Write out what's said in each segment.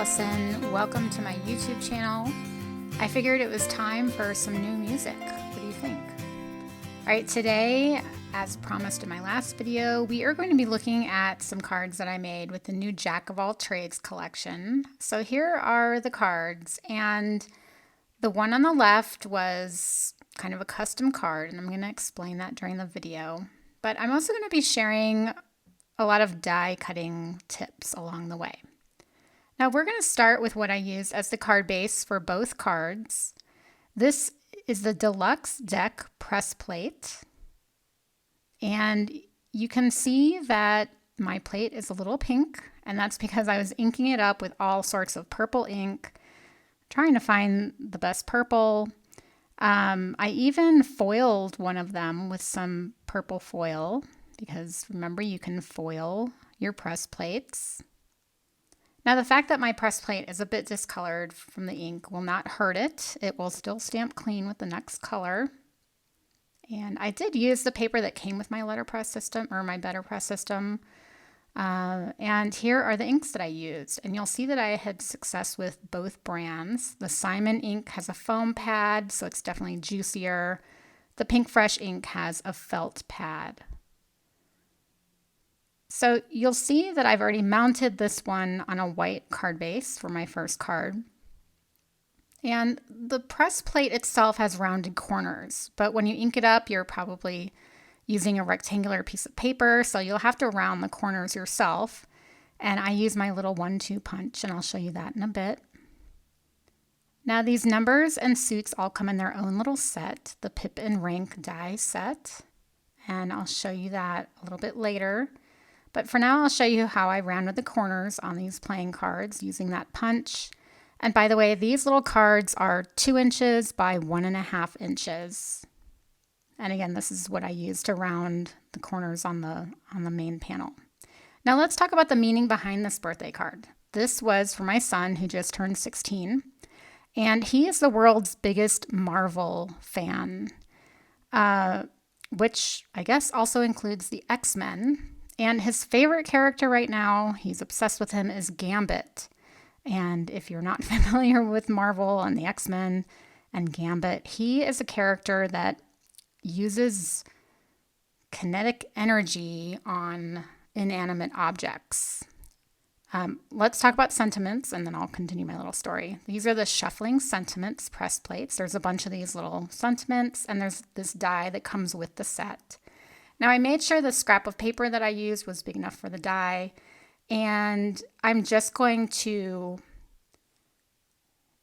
Allison. Welcome to my YouTube channel. I figured it was time for some new music. What do you think? All right, today, as promised in my last video, we are going to be looking at some cards that I made with the new Jack of All Trades collection. So here are the cards, and the one on the left was kind of a custom card, and I'm going to explain that during the video. But I'm also going to be sharing a lot of die cutting tips along the way. Now we're going to start with what I used as the card base for both cards. This is the Deluxe deck press plate. And you can see that my plate is a little pink, and that's because I was inking it up with all sorts of purple ink, trying to find the best purple. I even foiled one of them with some purple foil, because remember, you can foil your press plates. Now, the fact that my press plate is a bit discolored from the ink will not hurt it. It will still stamp clean with the next color. And I did use the paper that came with my Letterpress system, or my BetterPress system. And here are the inks that I used. And you'll see that I had success with both brands. The Simon ink has a foam pad, so it's definitely juicier. The PinkFresh ink has a felt pad. So you'll see that I've already mounted this one on a white card base for my first card. And the press plate itself has rounded corners, but when you ink it up, you're probably using a rectangular piece of paper, so you'll have to round the corners yourself. And I use my little 1-2 punch, and I'll show you that in a bit. Now these numbers and suits all come in their own little set, the Pip Rank Dies set, and I'll show you that a little bit later. But for now, I'll show you how I rounded the corners on these playing cards using that punch. And by the way, these little cards are 2 inches by 1.5 inches. And again, this is what I use to round the corners on the main panel. Now let's talk about the meaning behind this birthday card. This was for my son, who just turned 16. And he is the world's biggest Marvel fan, which I guess also includes the X-Men. And his favorite character right now, he's obsessed with him, is Gambit. And if you're not familiar with Marvel and the X-Men and Gambit, he is a character that uses kinetic energy on inanimate objects. Let's talk about sentiments, and then I'll continue my little story. These are the Shuffling Sentiments press plates. There's a bunch of these little sentiments, and there's this die that comes with the set. Now I made sure the scrap of paper that I used was big enough for the die, and I'm just going to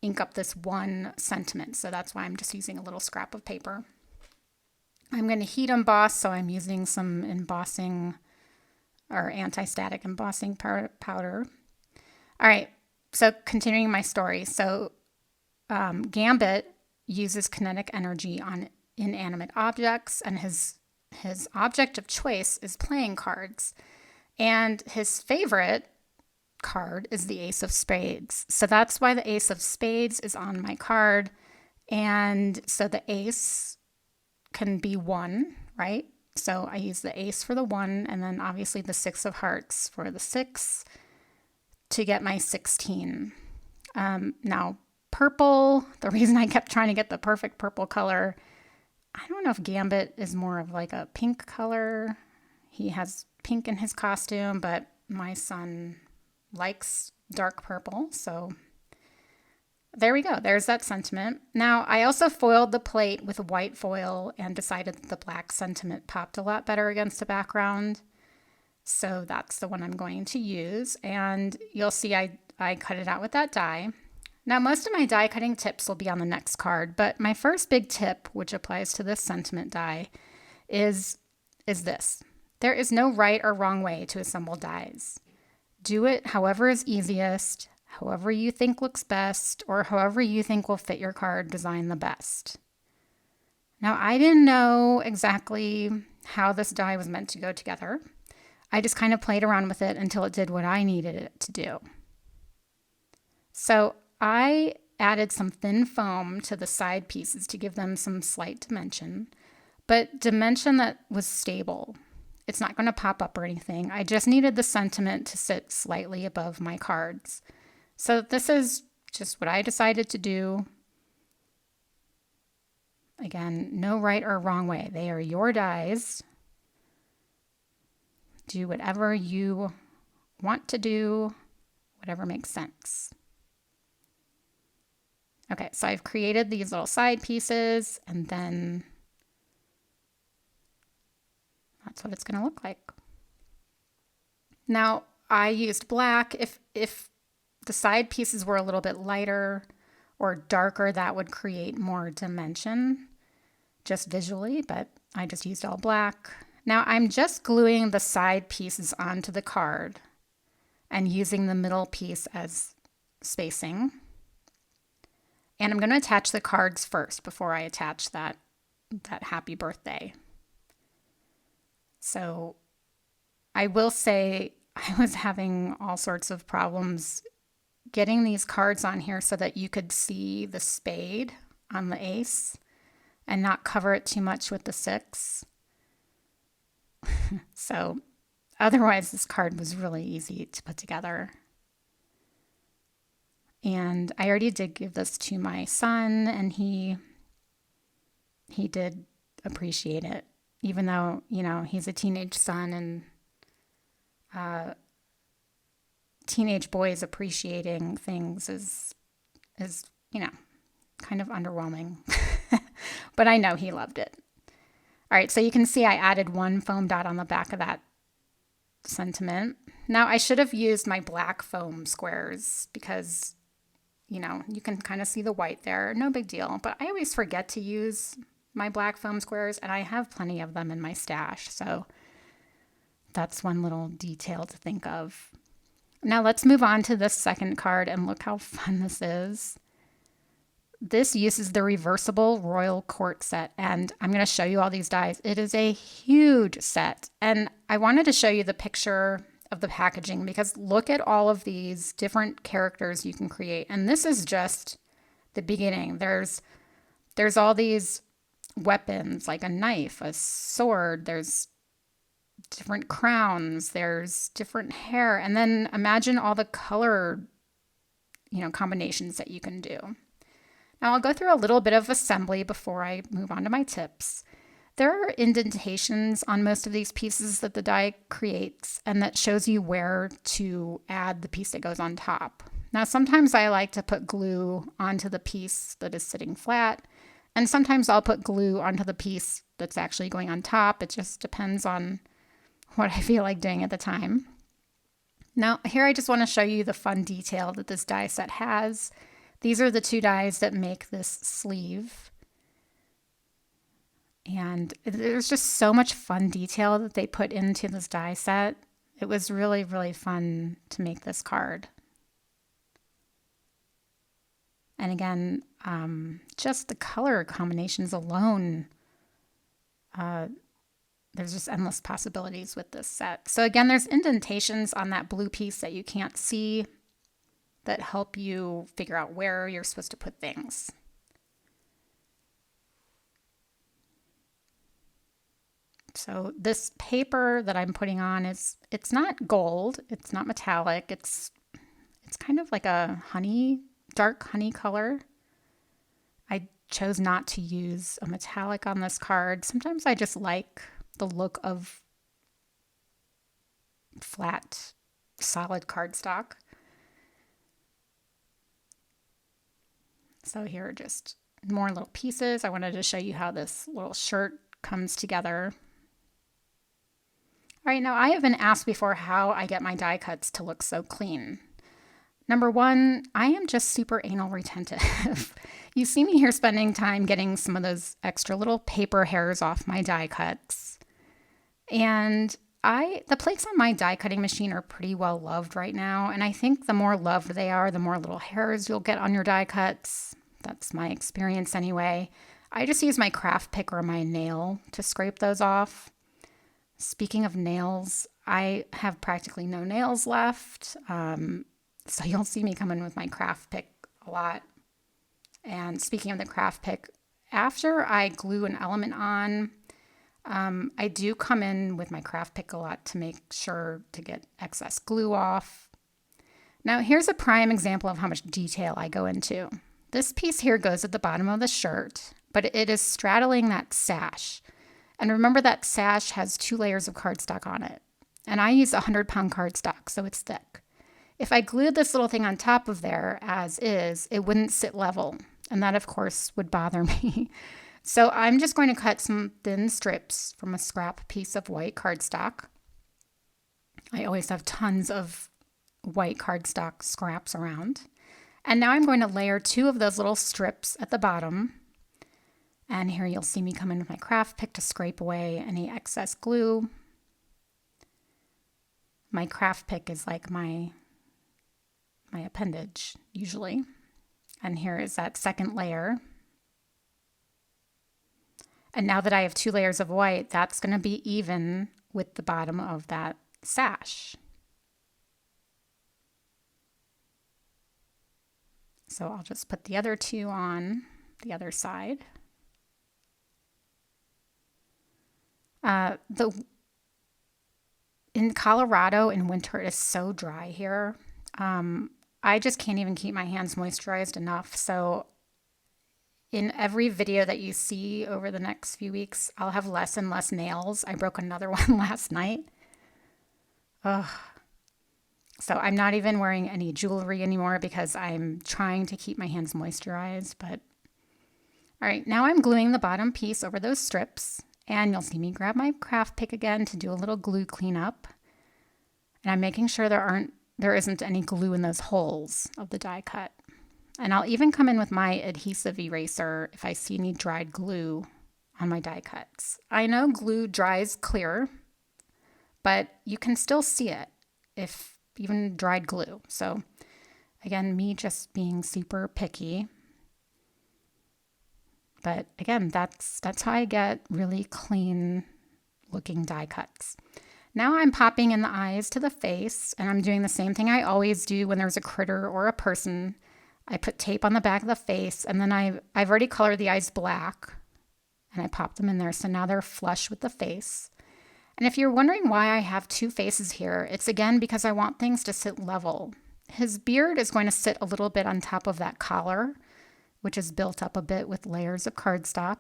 ink up this one sentiment, so that's why I'm just using a little scrap of paper. I'm going to heat emboss, so I'm using some embossing or anti-static embossing powder. All right, so continuing my story. So Gambit uses kinetic energy on inanimate objects, and his object of choice is playing cards. And his favorite card is the Ace of Spades. So that's why the Ace of Spades is on my card. And so the ace can be 1, right? So I use the ace for the 1, and then obviously the 6 of hearts for the 6 to get my 16. Now purple, the reason I kept trying to get the perfect purple color, I don't know if Gambit is more of like a pink color. He has pink in his costume, but my son likes dark purple. So there we go. There's that sentiment. Now, I also foiled the plate with white foil and decided that the black sentiment popped a lot better against the background. So that's the one I'm going to use. And you'll see I cut it out with that die. Now, most of my die cutting tips will be on the next card, but my first big tip, which applies to this sentiment die, is this. There is no right or wrong way to assemble dies. Do it however is easiest, however you think looks best, or however you think will fit your card design the best. Now, I didn't know exactly how this die was meant to go together. I just kind of played around with it until it did what I needed it to do. So I added some thin foam to the side pieces to give them some slight dimension, but dimension that was stable. It's not going to pop up or anything. I just needed the sentiment to sit slightly above my cards. So this is just what I decided to do. Again, no right or wrong way. They are your dies. Do whatever you want to do, whatever makes sense. Okay, so I've created these little side pieces, and then that's what it's going to look like. Now, I used black. If the side pieces were a little bit lighter or darker, that would create more dimension just visually, but I just used all black. Now I'm just gluing the side pieces onto the card and using the middle piece as spacing. And I'm going to attach the cards first before I attach that happy birthday. So I will say I was having all sorts of problems getting these cards on here so that you could see the spade on the ace and not cover it too much with the 6. So otherwise this card was really easy to put together. And I already did give this to my son, and he did appreciate it, even though, you know, he's a teenage son, and teenage boys appreciating things is, you know, kind of underwhelming. But I know he loved it. All right, so you can see I added one foam dot on the back of that sentiment. Now I should have used my black foam squares because, you know, you can kind of see the white there. No big deal. But I always forget to use my black foam squares, and I have plenty of them in my stash. So that's one little detail to think of. Now let's move on to this second card and look how fun this is. This uses the Reversible Royal Court set, and I'm going to show you all these dies. It is a huge set, and I wanted to show you the picture of the packaging because look at all of these different characters you can create, and this is just the beginning. There's all these weapons like a knife, a sword, there's different crowns, there's different hair, and then imagine all the color, you know, combinations that you can do. Now I'll go through a little bit of assembly before I move on to my tips. There are indentations on most of these pieces that the die creates, and that shows you where to add the piece that goes on top. Now sometimes I like to put glue onto the piece that is sitting flat, and sometimes I'll put glue onto the piece that's actually going on top. It just depends on what I feel like doing at the time. Now here I just want to show you the fun detail that this die set has. These are the 2 dies that make this sleeve. And there's just so much fun detail that they put into this die set. It was really, really fun to make this card. And again, just the color combinations alone, there's just endless possibilities with this set. So again, there's indentations on that blue piece that you can't see that help you figure out where you're supposed to put things. So this paper that I'm putting on it's not gold, it's not metallic, it's kind of like a dark honey color. I chose not to use a metallic on this card. Sometimes I just like the look of flat, solid cardstock. So here are just more little pieces. I wanted to show you how this little shirt comes together. All right, now I have been asked before how I get my die cuts to look so clean. Number one, I am just super anal retentive. You see me here spending time getting some of those extra little paper hairs off my die cuts. And the plates on my die cutting machine are pretty well loved right now. And I think the more loved they are, the more little hairs you'll get on your die cuts. That's my experience anyway. I just use my craft pick or my nail to scrape those off. Speaking of nails, I have practically no nails left. So you'll see me come in with my craft pick a lot. And speaking of the craft pick, after I glue an element on, I do come in with my craft pick a lot to make sure to get excess glue off. Now here's a prime example of how much detail I go into. This piece here goes at the bottom of the shirt, but it is straddling that sash. And remember that sash has 2 layers of cardstock on it. And I use 100-pound cardstock, so it's thick. If I glued this little thing on top of there as is, it wouldn't sit level. And that, of course, would bother me. So I'm just going to cut some thin strips from a scrap piece of white cardstock. I always have tons of white cardstock scraps around. And now I'm going to layer 2 of those little strips at the bottom. And here you'll see me come in with my craft pick to scrape away any excess glue. My craft pick is like my appendage, usually. And here is that second layer. And now that I have 2 layers of white, that's going to be even with the bottom of that sash. So I'll just put the other 2 on the other side. In Colorado in winter, it is so dry here. I just can't even keep my hands moisturized enough. So in every video that you see over the next few weeks, I'll have less and less nails. I broke another one last night. Ugh. So I'm not even wearing any jewelry anymore because I'm trying to keep my hands moisturized. But all right, now I'm gluing the bottom piece over those strips. And you'll see me grab my craft pick again to do a little glue cleanup. And I'm making sure there isn't any glue in those holes of the die cut. And I'll even come in with my adhesive eraser if I see any dried glue on my die cuts. I know glue dries clear, but you can still see it if even dried glue. So again, me just being super picky. But again, that's how I get really clean looking die cuts. Now I'm popping in the eyes to the face, and I'm doing the same thing I always do when there's a critter or a person. I put tape on the back of the face, and then I've already colored the eyes black, and I pop them in there. So now they're flush with the face. And if you're wondering why I have 2 faces here, it's again because I want things to sit level. His beard is going to sit a little bit on top of that collar, which is built up a bit with layers of cardstock.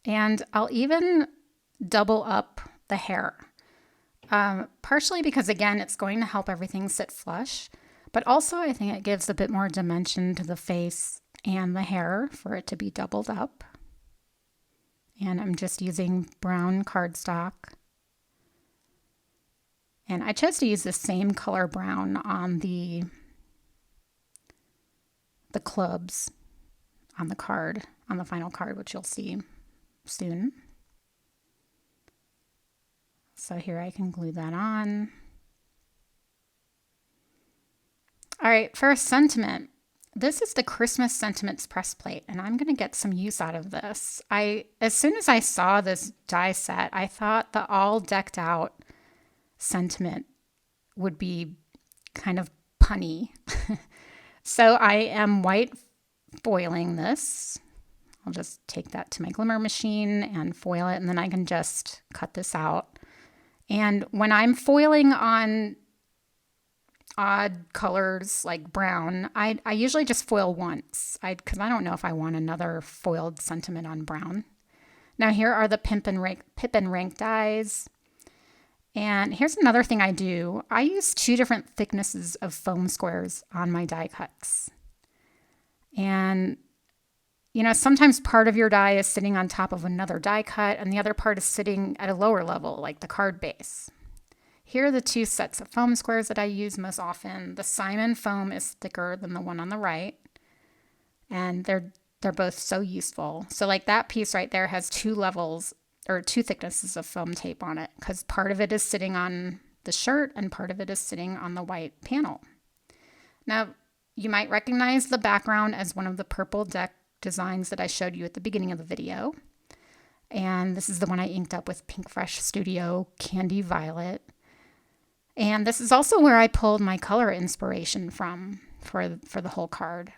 And I'll even double up the hair, partially because, again, it's going to help everything sit flush, but also I think it gives a bit more dimension to the face and the hair for it to be doubled up. And I'm just using brown cardstock. And I chose to use the same color brown on the clubs on the card, on the final card, which you'll see soon. So here I can glue that on. All right, first sentiment. This is the Christmas Sentiments press plate, and I'm going to get some use out of this. As soon as I saw this die set, I thought the all decked out sentiment would be kind of punny. So I am white foiling this. I'll just take that to my Glimmer machine and foil it, and then I can just cut this out. And when I'm foiling on odd colors like brown, I usually just foil once because I don't know if I want another foiled sentiment on brown. Now here are the Pip Rank Dies. And here's another thing I do. I use 2 different thicknesses of foam squares on my die cuts. And, you know, sometimes part of your die is sitting on top of another die cut and the other part is sitting at a lower level, like the card base. Here are the 2 sets of foam squares that I use most often. The Simon foam is thicker than the one on the right, and they're both so useful. So like that piece right there has 2 levels or 2 thicknesses of foam tape on it because part of it is sitting on the shirt and part of it is sitting on the white panel. Now, you might recognize the background as one of the purple deck designs that I showed you at the beginning of the video. And this is the one I inked up with PinkFresh Studio Candy Violet. And this is also where I pulled my color inspiration from for the whole card.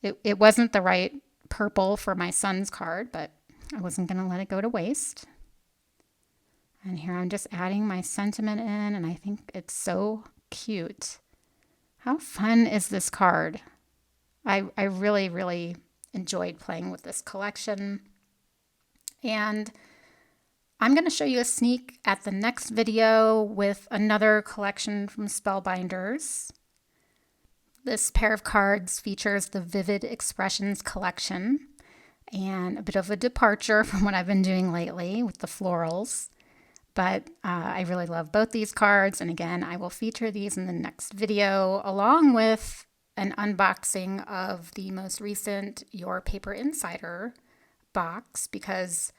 It wasn't the right purple for my son's card, but I wasn't going to let it go to waste. And here I'm just adding my sentiment in, and I think it's so cute. How fun is this card? I really, really enjoyed playing with this collection. And I'm going to show you a sneak at the next video with another collection from Spellbinders. This pair of cards features the Vivid Expressions collection, and a bit of a departure from what I've been doing lately with the florals. But I really love both these cards, and again, I will feature these in the next video, along with an unboxing of the most recent Your Paper Insider box, because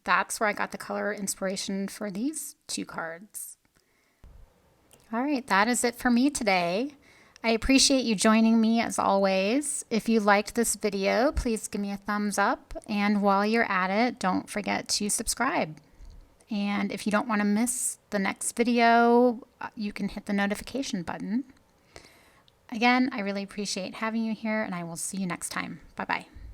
that's where I got the color inspiration for these two cards. All right, that is it for me today. I appreciate you joining me as always. If you liked this video, please give me a thumbs up, and while you're at it, don't forget to subscribe. And if you don't want to miss the next video, you can hit the notification button. Again, I really appreciate having you here, and I will see you next time. Bye-bye.